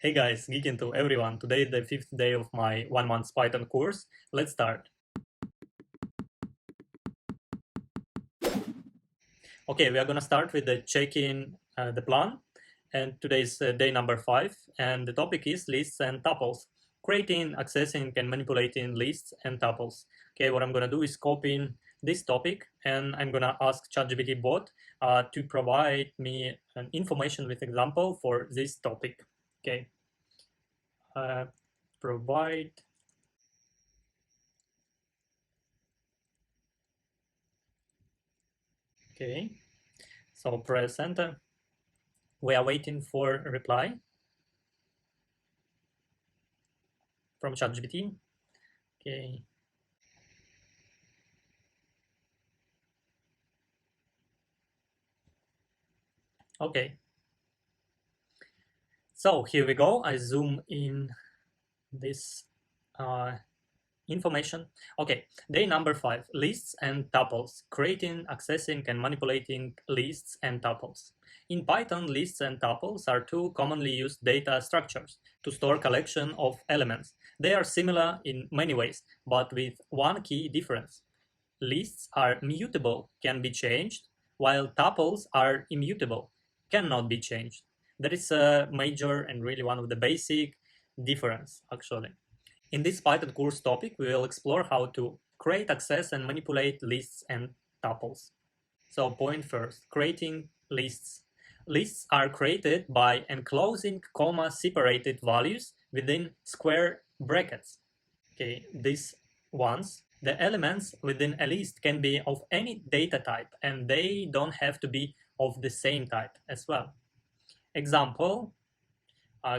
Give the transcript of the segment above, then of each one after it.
Hey guys, geeking to everyone. Today is the fifth day of my 1 month Python course. Let's start. Okay, we are gonna start with the checking the plan. And today's day number 5. And the topic is lists and tuples. Creating, accessing, and manipulating lists and tuples. Okay, what I'm gonna do is copy this topic and I'm gonna ask ChatGPT bot to provide me an information with example for this topic. Okay, provide. Okay, so press enter. We are waiting for a reply from ChatGPT. Okay. Okay. So here we go. I zoom in this uh, information. Okay. Day number 5, lists and tuples. Creating, accessing, and manipulating lists and tuples. In Python, lists and tuples are two commonly used data structures to store collection of elements. They are similar in many ways, but with one key difference. Lists are mutable, can be changed, while tuples are immutable, cannot be changed. That is a major and really one of the basic difference, actually. In this Python course topic, we will explore how to create, access, and manipulate lists and tuples. So point first, creating lists. Lists are created by enclosing comma-separated values within square brackets. Okay, these ones. The elements within a list can be of any data type and they don't have to be of the same type as well. Example,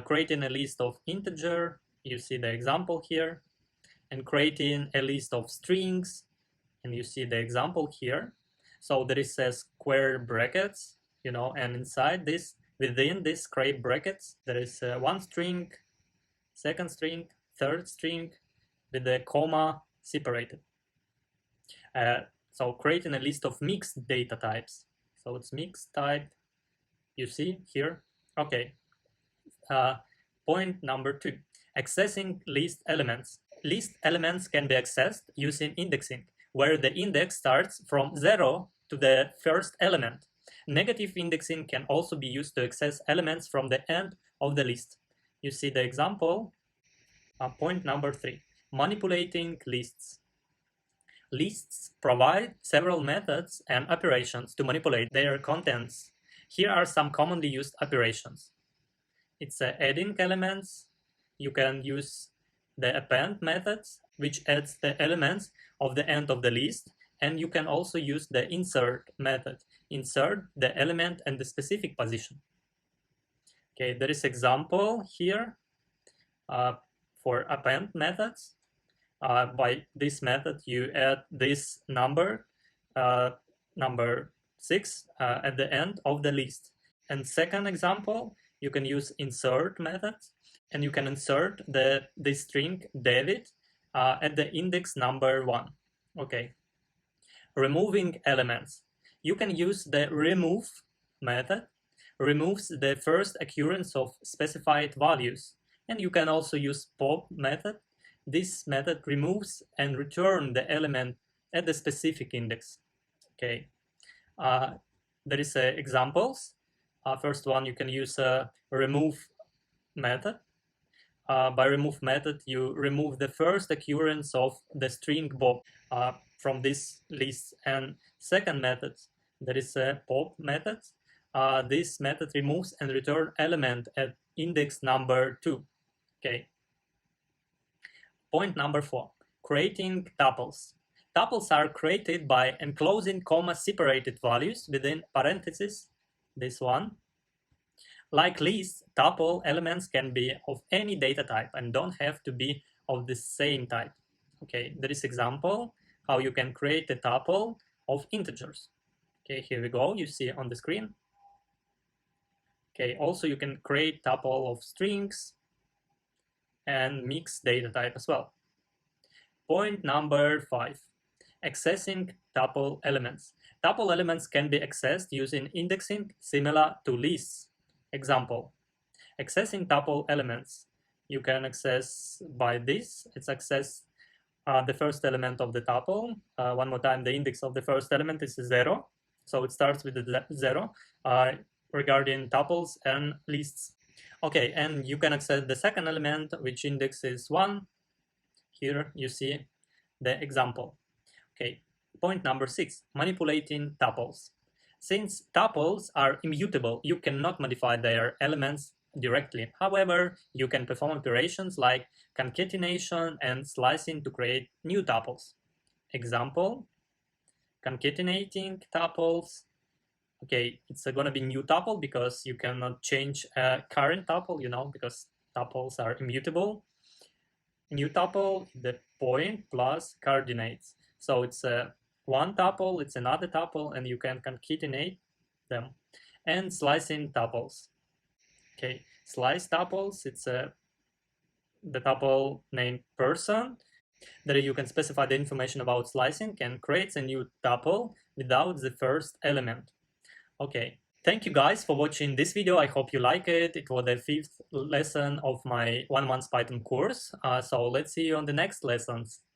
creating a list of integer, you see the example here, and creating a list of strings, and you see the example here. So there is a square brackets, and inside this, within this square brackets, there is one string, second string, third string, with the comma separated. So creating a list of mixed data types. So it's mixed type, you see here. Okay. Point number 2, accessing list elements. List elements can be accessed using indexing, where the index starts from 0 to the first element. Negative indexing can also be used to access elements from the end of the list. You see the example. Point number 3, manipulating lists. Lists provide several methods and operations to manipulate their contents. Here are some commonly used operations. It's adding elements. You can use the append methods, which adds the elements of the end of the list. And you can also use the insert method, insert the element and the specific position. Okay, there is example here for append methods. By this method, you add this number, number 6, at the end of the list. And second example, you can use insert methods, and you can insert the string David at the index number 1. Okay. Removing elements. You can use the remove method, removes the first occurrence of specified values. And you can also use pop method. This method removes and returns the element at the specific index. Okay, there is examples. First one, you can use a remove method. By remove method, you remove the first occurrence of the string Bob from this list. And second method, there is a pop method. This method removes and returns element at index number 2. Okay. Point number 4, creating tuples. Tuples are created by enclosing comma-separated values within parentheses, this one. Like lists, tuple elements can be of any data type and don't have to be of the same type. Okay, there is example how you can create a tuple of integers. Okay, here we go, you see on the screen. Okay, also you can create tuple of strings and mixed data type as well. Point number 5, accessing tuple elements. Tuple elements can be accessed using indexing similar to lists. Example, Accessing tuple elements. You can access by this. It's access the first element of the tuple. One more time, the index of the first element is 0. So it starts with the 0 regarding tuples and lists. Okay, and you can access the second element, which index is 1. Here you see the example. Okay, point number 6, manipulating tuples. Since tuples are immutable, you cannot modify their elements directly. However, you can perform operations like concatenation and slicing to create new tuples. Example, concatenating tuples. Okay, it's going to be new tuple because you cannot change a current tuple, because tuples are immutable. New tuple, the point plus coordinates. So it's one tuple, it's another tuple, and you can concatenate them. And slicing tuples. Okay, slice tuples, it's the tuple named person. There you can specify the information about slicing and creates a new tuple without the first element. Okay, thank you guys for watching this video. I hope you like it. It was the 5th lesson of my 1 month Python course. So let's see you on the next lessons.